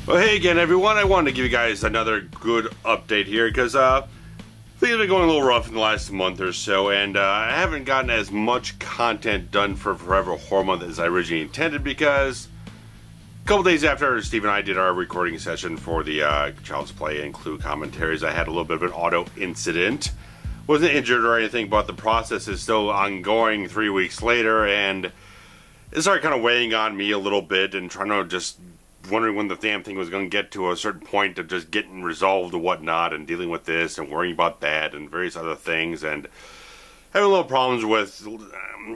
Well, hey again, everyone. I wanted to give you guys another good update here because things have been going a little rough in the last month or so, and I haven't gotten as much content done for Forever Horror Month as I originally intended because a couple days after Steve and I did our recording session for the Child's Play and Clue commentaries, I had a little bit of an auto incident. Wasn't injured or anything, but the process is still ongoing 3 weeks later, and it started kind of weighing on me a little bit and trying to just wondering when the damn thing was going to get to a certain point of just getting resolved and whatnot, and dealing with this and worrying about that and various other things, and having little problems with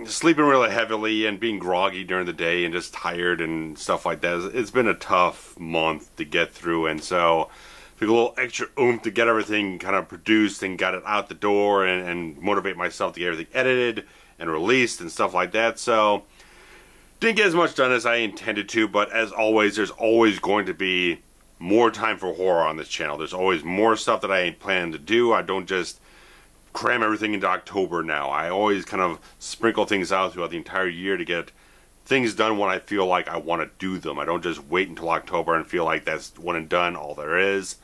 sleeping really heavily and being groggy during the day and just tired and stuff like that. It's been a tough month to get through, and so took a little extra oomph to get everything kind of produced and got it out the door and motivate myself to get everything edited and released and stuff like that. So didn't get as much done as I intended to, but as always, there's always going to be more time for horror on this channel. There's always more stuff that I plan to do. I don't just cram everything into October now. I always kind of sprinkle things out throughout the entire year to get things done when I feel like I want to do them. I don't just wait until October and feel like that's one and done, all there is.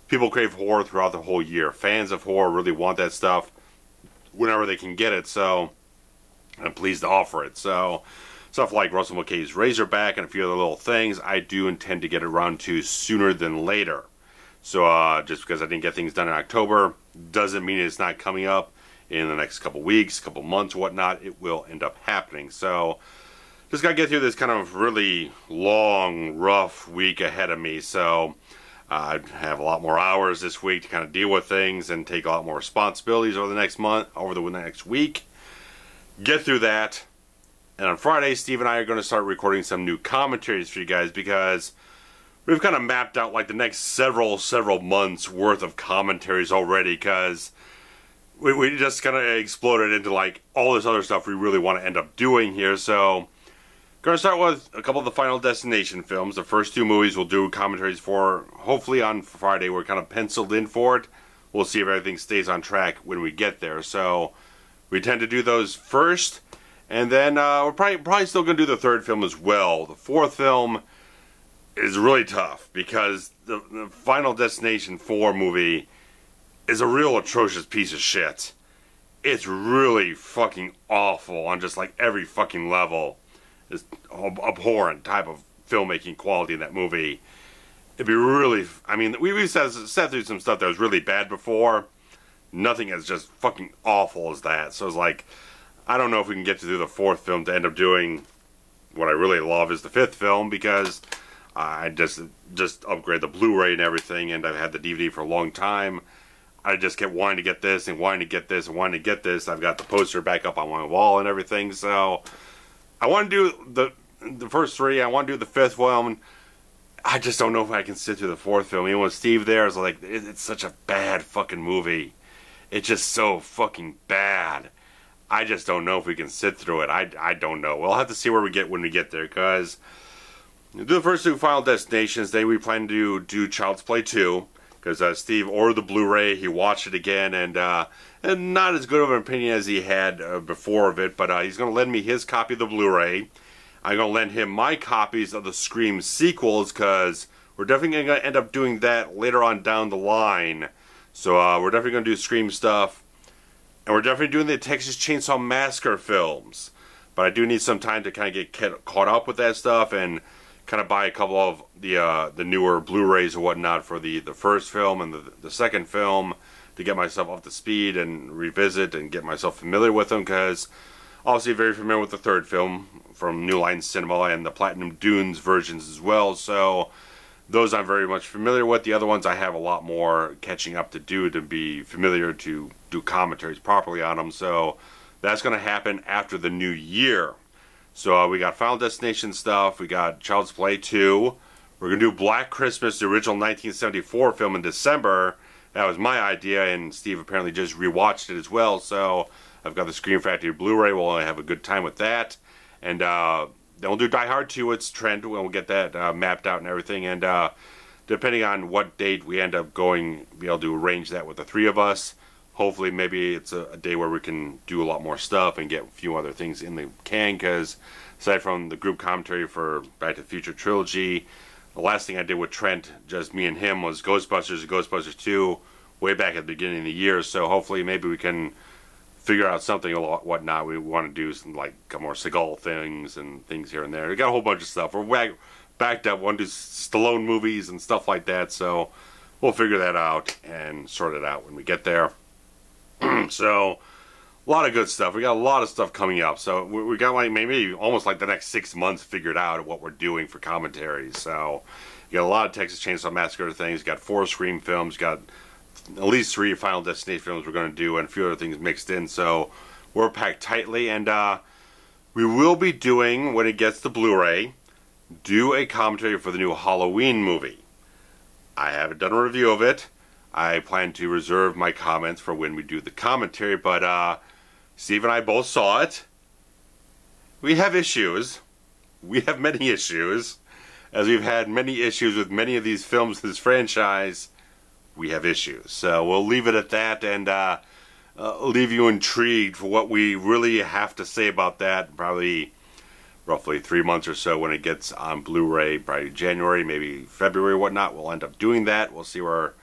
People crave horror throughout the whole year. Fans of horror really want that stuff whenever they can get it, so I'm pleased to offer it. So stuff like Russell McKay's Razorback and a few other little things, I do intend to get around to sooner than later. So just because I didn't get things done in October doesn't mean it's not coming up in the next couple weeks, couple months, whatnot. It will end up happening. So just got to get through this kind of really long, rough week ahead of me. So I have a lot more hours this week to kind of deal with things and take a lot more responsibilities over the next month, over the next week. Get through that. And on Friday, Steve and I are going to start recording some new commentaries for you guys because we've kind of mapped out like the next several months worth of commentaries already, because we just kind of exploded into like all this other stuff we really want to end up doing here. So going to start with a couple of the Final Destination films. The first two movies we'll do commentaries for hopefully on Friday. We're kind of penciled in for it. We'll see if everything stays on track when we get there. So we tend to do those first. And then we're probably still going to do the third film as well. The fourth film is really tough because the Final Destination 4 movie is a real atrocious piece of shit. It's really fucking awful on just like every fucking level. It's abhorrent type of filmmaking quality in that movie. It'd be really, I mean, we've sat through some stuff that was really bad before. Nothing as just fucking awful as that. So it's like, I don't know if we can get to do the fourth film to end up doing what I really love is the fifth film, because I just upgrade the Blu-ray and everything, and I've had the DVD for a long time. I just kept wanting to get this and wanting to get this and wanting to get this. I've got the poster back up on my wall and everything, so I want to do the first three. I want to do the fifth film. I just don't know if I can sit through the fourth film. Even with Steve there, it's like, it's such a bad fucking movie. It's just so fucking bad. I just don't know if we can sit through it. I don't know. We'll have to see where we get when we get there, because do the first two Final Destinations. Then we plan to do Child's Play 2, because Steve ordered the Blu-ray. He watched it again, and not as good of an opinion as he had before of it, but he's going to lend me his copy of the Blu-ray. I'm going to lend him my copies of the Scream sequels, because we're definitely going to end up doing that later on down the line. So we're definitely going to do Scream stuff. And we're definitely doing the Texas Chainsaw Massacre films. But I do need some time to kind of get caught up with that stuff and kind of buy a couple of the newer Blu-rays or whatnot for the first film and the second film to get myself up to speed and revisit and get myself familiar with them, because obviously very familiar with the third film from New Line Cinema and the Platinum Dunes versions as well. So those I'm very much familiar with. The other ones I have a lot more catching up to do to be familiar to do commentaries properly on them. So that's going to happen after the new year. So we got Final Destination stuff. We got Child's Play 2. We're going to do Black Christmas, the original 1974 film, in December. That was my idea, and Steve apparently just rewatched it as well. So I've got the Scream Factory Blu-ray. We'll have a good time with that. And then we'll do Die Hard 2. It's Trent. We'll get that mapped out and everything. And depending on what date we end up going, be able to arrange that with the three of us. Hopefully, maybe it's a day where we can do a lot more stuff and get a few other things in the can. Because aside from the group commentary for Back to the Future trilogy, The last thing I did with Trent, just me and him, was Ghostbusters and Ghostbusters 2 way back at the beginning of the year. So hopefully maybe we can figure out something or whatnot. We want to do some like more Seagal things and things here and there. We got a whole bunch of stuff. We're backed up. Want to do Stallone movies and stuff like that. So we'll figure that out and sort it out when we get there. So a lot of good stuff. We got a lot of stuff coming up. So we got like maybe almost like the next 6 months figured out of what we're doing for commentaries. So you got a lot of Texas Chainsaw Massacre things. You got 4 Scream films. You got at least 3 Final Destination films we're going to do, and a few other things mixed in. So we're packed tightly, and we will be doing, when it gets to Blu-ray, do a commentary for the new Halloween movie. I haven't done a review of it. I plan to reserve my comments for when we do the commentary, but Steve and I both saw it. We have issues. We have many issues. As we've had many issues with many of these films, this franchise, we have issues. So we'll leave it at that, and leave you intrigued for what we really have to say about that. Probably roughly 3 months or so when it gets on Blu-ray, probably January, maybe February, whatnot. We'll end up doing that. We'll see where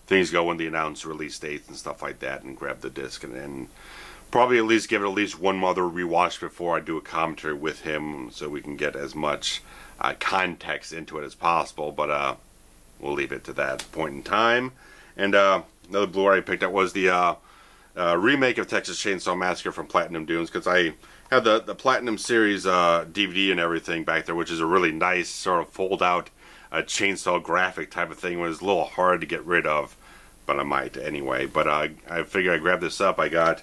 things go when they announce release dates and stuff like that, and grab the disc, and probably at least give it at least one other rewatch before I do a commentary with him, so we can get as much context into it as possible. But we'll leave it to that point in time. And another Blu-ray I picked up was the remake of Texas Chainsaw Massacre from Platinum Dunes, because I have the Platinum series DVD and everything back there, which is a really nice sort of fold-out chainsaw graphic type of thing. It was a little hard to get rid of, but I might anyway. But I figured I'd grab this up. I got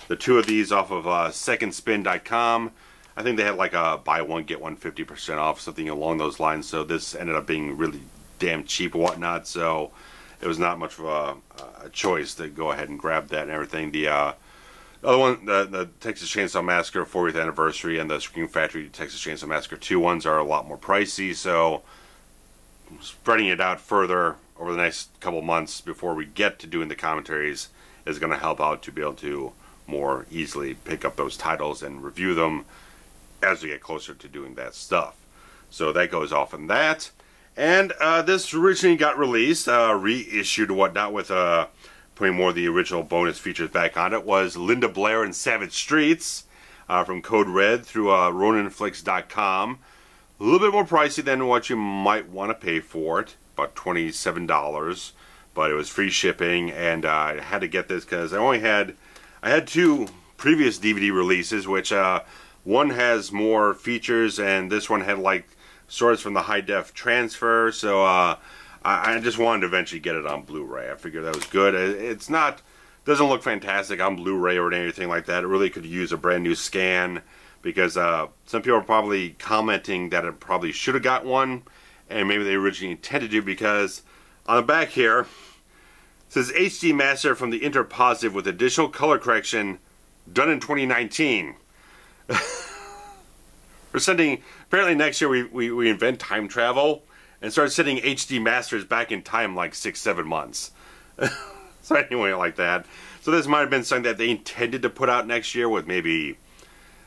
the 2 of these off of secondspin.com. I think they had like a buy one get one 50% off, something along those lines. So this ended up being really damn cheap and whatnot. So it was not much of a choice to go ahead and grab that and everything. The other one, the Texas Chainsaw Massacre 40th Anniversary and the Scream Factory Texas Chainsaw Massacre 2 ones are a lot more pricey. So spreading it out further over the next couple months before we get to doing the commentaries is going to help out to be able to more easily pick up those titles and review them as we get closer to doing that stuff. So that goes off in that. And this originally got released, reissued and whatnot, with putting more of the original bonus features back on it, was Linda Blair and Savage Streets from Code Red through RoninFlix.com. A little bit more pricey than what you might want to pay for it, about $27, but it was free shipping, and I had to get this because I had 2 previous DVD releases, which one has more features, and this one had like source from the high def transfer. So I just wanted to eventually get it on Blu-ray. I figured that was good. It's not, doesn't look fantastic on Blu-ray or anything like that. It really could use a brand new scan, because some people are probably commenting that it probably should have got one, and maybe they originally intended to, because on the back here it says HD Master from the Interpositive with additional color correction done in 2019. We're sending, apparently next year we invent time travel and start sending HD Masters back in time like 6-7 months. So anyway, like that. So this might have been something that they intended to put out next year with maybe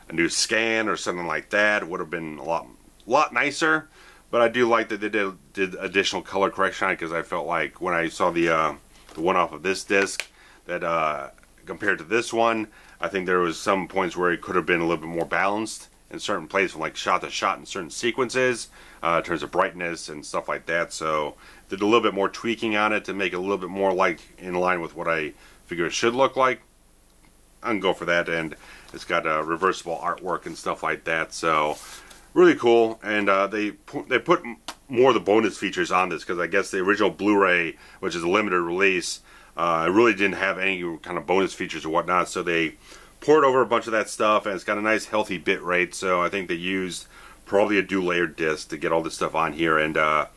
a new scan or something like that. It would have been a lot nicer. But I do like that they did additional color correction on it, because I felt like when I saw the one off of this disc, that compared to this one, I think there was some points where it could have been a little bit more balanced in certain places, from like shot to shot in certain sequences, in terms of brightness and stuff like that. So did a little bit more tweaking on it to make it a little bit more like in line with what I figure it should look like. I can go for that, and it's got reversible artwork and stuff like that. So really cool, and they put more of the bonus features on this, because I guess the original Blu-ray, which is a limited release, really didn't have any kind of bonus features or whatnot. So they poured over a bunch of that stuff, and it's got a nice healthy bit rate. So I think they used probably a dual layered disc to get all this stuff on here. And so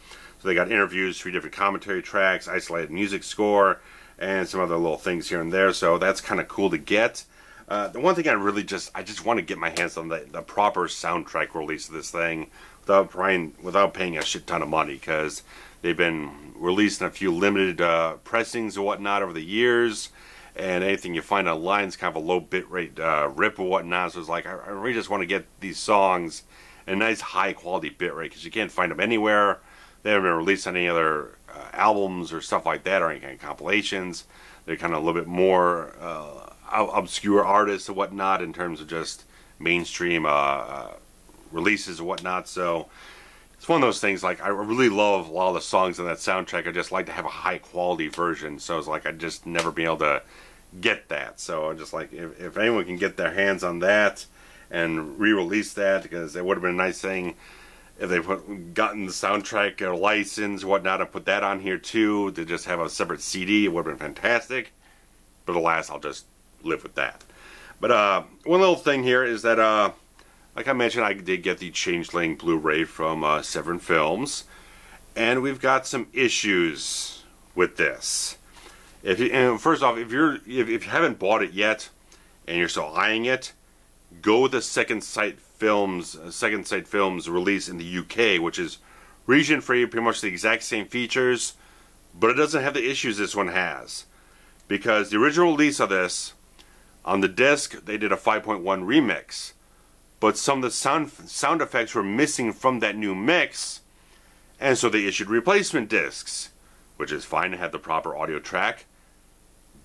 they got interviews, 3 different commentary tracks, isolated music score, and some other little things here and there. So that's kind of cool to get. The one thing I just want to get my hands on the proper soundtrack release of this thing without paying a shit ton of money, because they've been releasing a few limited pressings and whatnot over the years, and anything you find online is kind of a low bit rate rip or whatnot. So it's like, I really just want to get these songs in a nice high quality bit rate, because you can't find them anywhere. They haven't been released on any other albums or stuff like that, or any kind of compilations. They're kind of a little bit more obscure artists and whatnot in terms of just mainstream releases and whatnot. So it's one of those things, like, I really love a lot of the songs on that soundtrack. I just like to have a high quality version. So it's like I'd just never be able to get that. So I'm just like, if anyone can get their hands on that and re-release that, because it would have been a nice thing if they gotten the soundtrack or license and whatnot and put that on here too, to just have a separate CD. It would have been fantastic. But alas, I'll just live with that. But one little thing here is that, like I mentioned, I did get the Changeling Blu-ray from Severin Films, and we've got some issues with this. First off, if you haven't bought it yet and you're still eyeing it, go with the Second Sight Films release in the UK, which is region free, pretty much the exact same features, but it doesn't have the issues this one has. Because the original release of this, on the disc, they did a 5.1 remix, but some of the sound effects were missing from that new mix, and so they issued replacement discs, which is fine to have the proper audio track,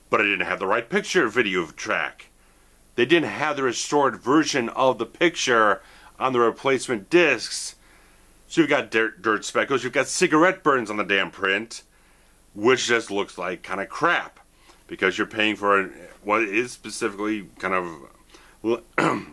but it didn't have the right picture video track. They didn't have the restored version of the picture on the replacement discs. So you've got dirt speckles, you've got cigarette burns on the damn print, which just looks like kind of crap. Because you're paying for what is specifically kind of,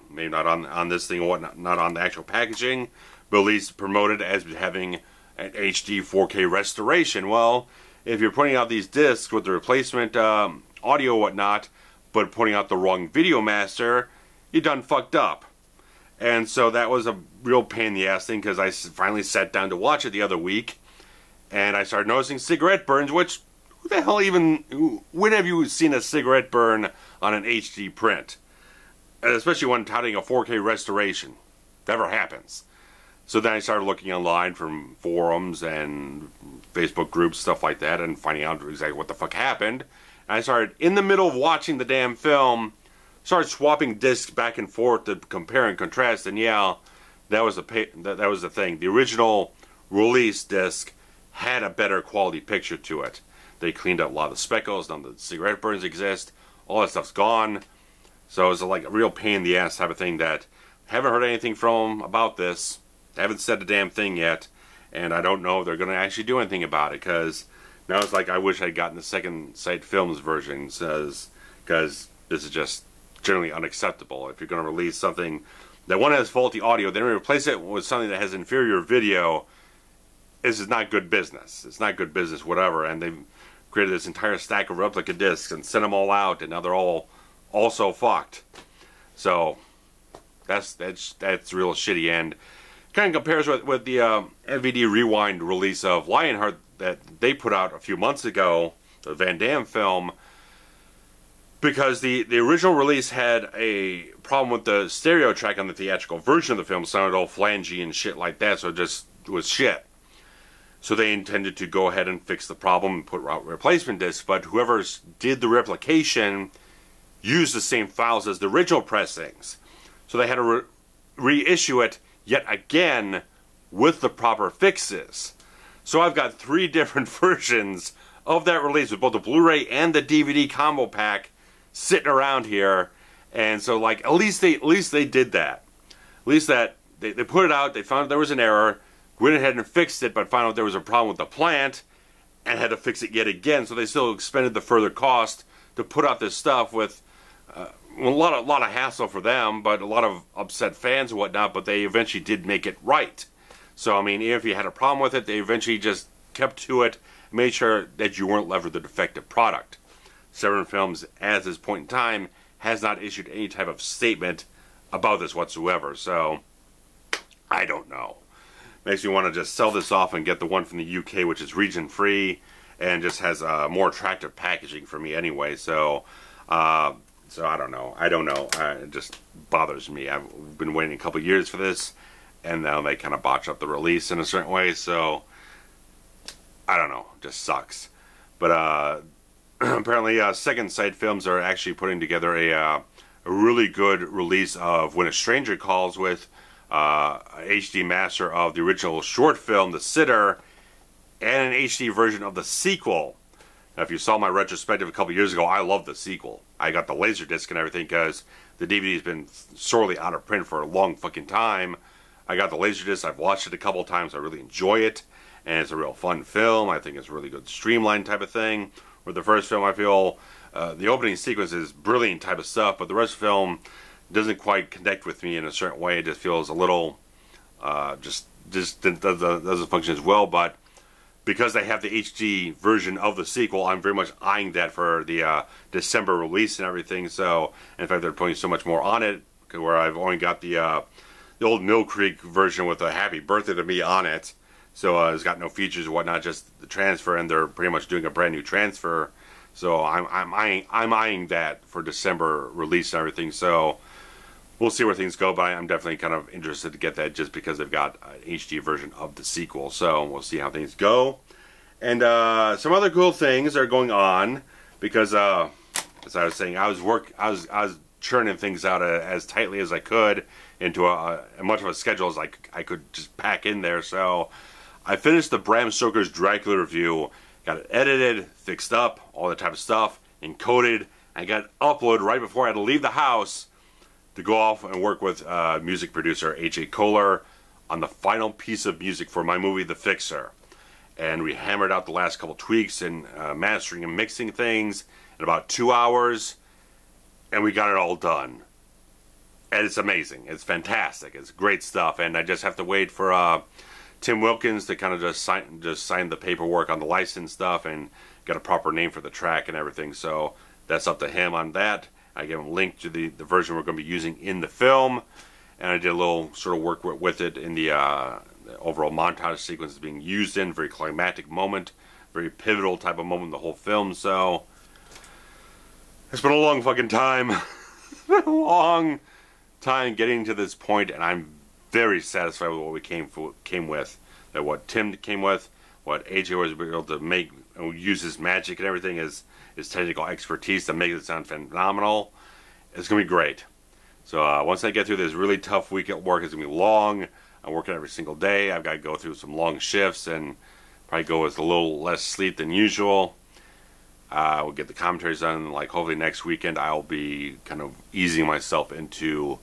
maybe not on this thing or whatnot, not on the actual packaging, but at least promoted as having an HD 4K restoration. Well, if you're putting out these discs with the replacement audio and whatnot, but putting out the wrong video master, you done fucked up. And so that was a real pain in the ass thing, because I finally sat down to watch it the other week, and I started noticing cigarette burns, which, who the hell even, when have you seen a cigarette burn on an HD print? Especially when touting a 4K restoration. Never happens. So then I started looking online from forums and Facebook groups, stuff like that, and finding out exactly what the fuck happened. And I started, in the middle of watching the damn film, started swapping discs back and forth to compare and contrast, and yeah, that was the thing. The original release disc had a better quality picture to it. They cleaned up a lot of the speckles, none of the cigarette burns exist, all that stuff's gone. So it was like a real pain in the ass type of thing that haven't heard anything from them about this. They haven't said a damn thing yet, and I don't know if they're going to actually do anything about it, because now it's like I wish I'd gotten the Second Sight Films version, because this is just generally unacceptable. If you're going to release something that one has faulty audio, then replace it with something that has inferior video, this is not good business. It's not good business, whatever. And they've created this entire stack of replica discs and sent them all out, and now they're all also fucked. So that's real shitty. And kind of compares with the NVD Rewind release of Lionheart that they put out a few months ago, the Van Damme film, because the original release had a problem with the stereo track on the theatrical version of the film. It sounded all flangey and shit like that, so it just was shit. So they intended to go ahead and fix the problem and put out replacement discs, but whoever did the replication used the same files as the original pressings. So they had to reissue it yet again with the proper fixes. So I've got 3 different versions of that release with both the Blu-ray and the DVD combo pack sitting around here. And so, like, at least they did that. At least that they put it out, they found out there was an error, went ahead and fixed it, but found out there was a problem with the plant and had to fix it yet again. So they still expended the further cost to put out this stuff with a lot of hassle for them, but a lot of upset fans and whatnot, but they eventually did make it right. So, I mean, if you had a problem with it, they eventually just kept to it, made sure that you weren't left with a defective product. Severin Films, at this point in time, has not issued any type of statement about this whatsoever, so I don't know. Makes me want to just sell this off and get the one from the UK, which is region free and just has more attractive packaging for me anyway. So I don't know. It just bothers me. I've been waiting a couple years for this, and now they kind of botch up the release in a certain way. So I don't know. It just sucks. But apparently, Second Sight Films are actually putting together a really good release of When a Stranger Calls with HD master of the original short film, The Sitter, and an HD version of the sequel. Now, if you saw my retrospective a couple years ago, I love the sequel. I got the Laserdisc and everything because the DVD's been sorely out of print for a long fucking time. I got the Laserdisc. I've watched it a couple of times. I really enjoy it, and it's a real fun film. I think it's a really good streamlined type of thing. With the first film, I feel the opening sequence is brilliant type of stuff, but the rest of the film doesn't quite connect with me in a certain way. It just feels a little just doesn't function as well. But because they have the HD version of the sequel, I'm very much eyeing that for the December release and everything. So, in fact, they're putting so much more on it, where I've only got the old Mill Creek version with a Happy Birthday to Me on it. So it's got no features or whatnot, just the transfer, and they're pretty much doing a brand new transfer. So I'm eyeing that for December release and everything. So we'll see where things go, but I'm definitely kind of interested to get that just because they've got an HD version of the sequel. So we'll see how things go. And some other cool things are going on because, as I was saying, I was churning things out as tightly as I could into as much of a schedule as I could just pack in there. So I finished the Bram Stoker's Dracula review, got it edited, fixed up, all that type of stuff, encoded, and got it uploaded right before I had to leave the house to go off and work with music producer A.J. Kohler on the final piece of music for my movie The Fixer. And we hammered out the last couple tweaks and mastering and mixing things in about 2 hours, and we got it all done. And it's amazing. It's fantastic. It's great stuff. And I just have to wait for Tim Wilkins to kind of just sign the paperwork on the license stuff and get a proper name for the track and everything. So that's up to him on that. I gave him a link to the version we're going to be using in the film. And I did a little sort of work with it in the overall montage sequence is being used in. Very climactic moment. Very pivotal type of moment in the whole film. So it's been a long fucking time. It's been a long time getting to this point, and I'm very satisfied with what we came with. That what Tim came with, what AJ was able to make, use his magic and everything, his technical expertise to make it sound phenomenal. It's gonna be great. So once I get through this really tough week at work, it's gonna be long. I'm working every single day. I've got to go through some long shifts and probably go with a little less sleep than usual. We'll get the commentaries done. Like hopefully next weekend, I'll be kind of easing myself into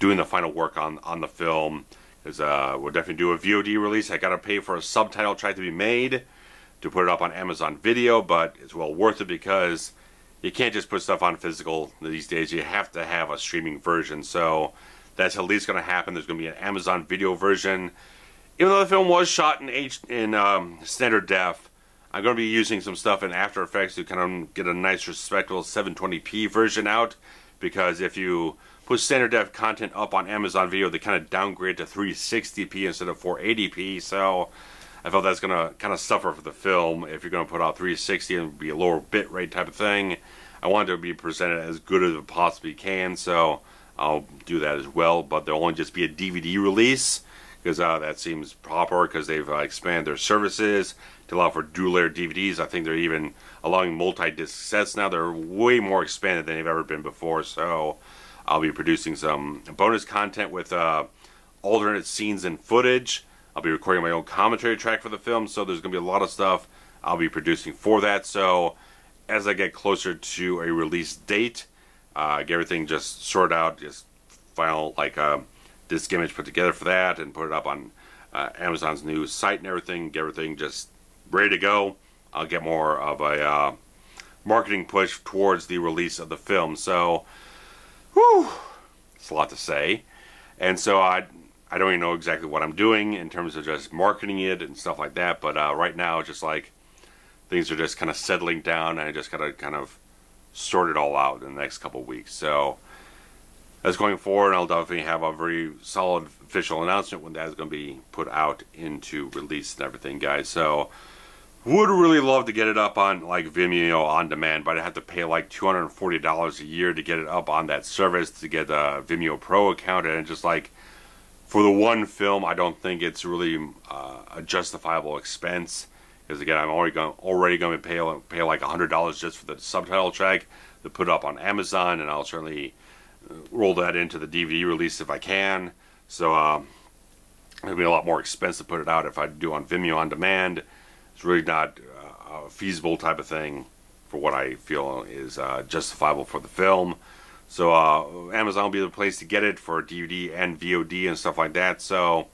doing the final work on the film. Because we'll definitely do a VOD release. I got to pay for a subtitle track to be made to put it up on Amazon Video, but it's well worth it because you can't just put stuff on physical these days. You have to have a streaming version. So that's at least going to happen. There's going to be an Amazon Video version. Even though the film was shot in standard def, I'm going to be using some stuff in After Effects to kind of get a nice, respectable 720p version out. Because if you put standard def content up on Amazon Video, they kind of downgrade to 360p instead of 480p. So I felt that's going to kind of suffer for the film if you're going to put out 360 and be a lower bit rate type of thing. I want it to be presented as good as it possibly can, so I'll do that as well. But there'll only just be a DVD release because that seems proper because they've expanded their services to allow for dual-layer DVDs. I think they're even allowing multi-disc sets now. They're way more expanded than they've ever been before. So I'll be producing some bonus content with alternate scenes and footage. I'll be recording my own commentary track for the film, so there's going to be a lot of stuff I'll be producing for that. So as I get closer to a release date, get everything just sorted out, just final disc image put together for that, and put it up on Amazon's new site and everything, get everything just ready to go. I'll get more of a marketing push towards the release of the film. So, whew, it's a lot to say. And so I don't even know exactly what I'm doing in terms of just marketing it and stuff like that, but right now, just like things are just kind of settling down, and I just gotta kind of sort it all out in the next couple of weeks. So as going forward, I'll definitely have a very solid official announcement when that is going to be put out into release and everything, guys. So would really love to get it up on like Vimeo on demand, but I have to pay like $240 a year to get it up on that service to get a Vimeo Pro account, and just like for the one film, I don't think it's really a justifiable expense. Because again, I'm already going to pay like $100 just for the subtitle track to put up on Amazon, and I'll certainly roll that into the DVD release if I can. So it'll be a lot more expensive to put it out if I do on Vimeo on demand. it's really not a feasible type of thing for what I feel is justifiable for the film. So Amazon will be the place to get it for DVD and VOD and stuff like that. So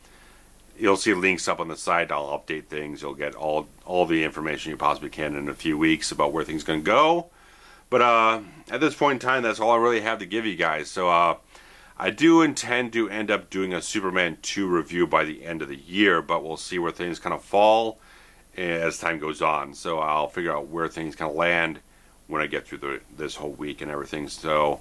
you'll see links up on the site. I'll update things. You'll get all the information you possibly can in a few weeks about where things are going to go. But at this point in time, that's all I really have to give you guys. So I do intend to end up doing a Superman 2 review by the end of the year, but we'll see where things kind of fall as time goes on. So I'll figure out where things kind of land when I get through this whole week and everything. So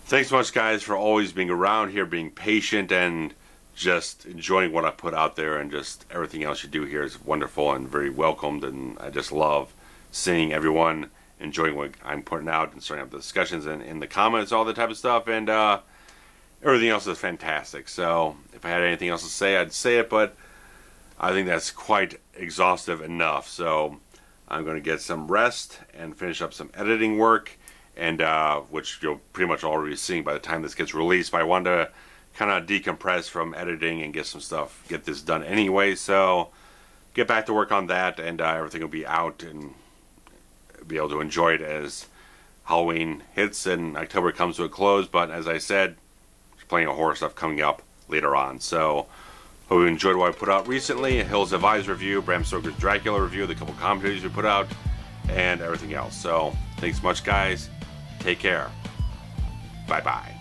thanks so much, guys, for always being around here, being patient, and just enjoying what I put out there, and just everything else you do here is wonderful and very welcomed, and I just love seeing everyone enjoying what I'm putting out and starting up the discussions and in the comments, all that type of stuff, and everything else is fantastic. So if I had anything else to say, I'd say it, but I think that's quite exhaustive enough. So I'm going to get some rest and finish up some editing work, and which you'll pretty much already be seeing by the time this gets released. But I wanted to kind of decompress from editing and get some stuff, get this done anyway. So get back to work on that, and everything will be out and be able to enjoy it as Halloween hits and October comes to a close. But as I said, there's plenty of horror stuff coming up later on. So hope you enjoyed what I put out recently: a Hills Have Eyes review, Bram Stoker's Dracula review, the couple commentaries we put out, and everything else. So thanks much, guys. Take care. Bye bye.